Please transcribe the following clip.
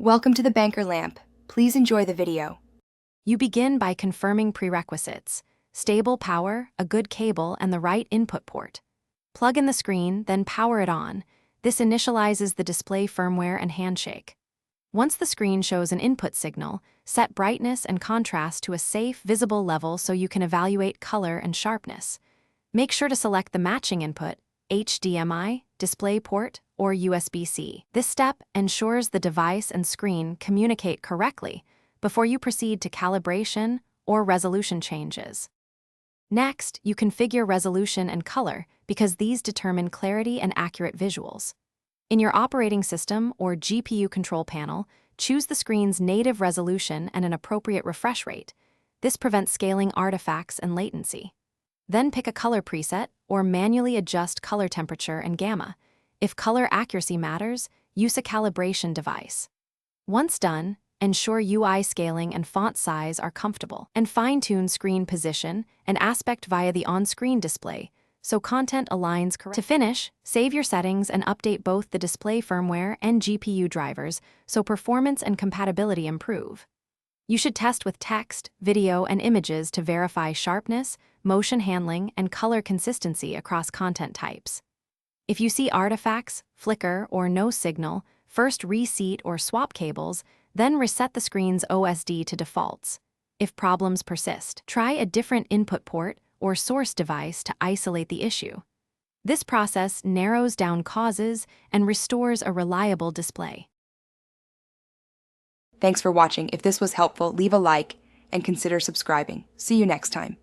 Welcome to the Banker Lamp. Please enjoy the video. You begin by confirming prerequisites: stable power, a good cable, and the right input port. Plug in the screen, then power it on. This initializes the display firmware and handshake. Once the screen shows an input signal, set brightness and contrast to a safe, visible level so you can evaluate color and sharpness. Make sure to select the matching input, HDMI, DisplayPort, or USB-C. This step ensures the device and screen communicate correctly before you proceed to calibration or resolution changes. Next, you configure resolution and color because these determine clarity and accurate visuals. In your operating system or GPU control panel, choose the screen's native resolution and an appropriate refresh rate. This prevents scaling artifacts and latency. Then pick a color preset or manually adjust color temperature and gamma. If color accuracy matters, use a calibration device. Once done, ensure UI scaling and font size are comfortable, and fine-tune screen position and aspect via the on-screen display so content aligns correctly. To finish, save your settings and update both the display firmware and GPU drivers so performance and compatibility improve. You should test with text, video, and images to verify sharpness, motion handling, and color consistency across content types. If you see artifacts, flicker, or no signal, first reseat or swap cables, then reset the screen's OSD to defaults. If problems persist, try a different input port or source device to isolate the issue. This process narrows down causes and restores a reliable display. Thanks for watching. If this was helpful, leave a like and consider subscribing. See you next time.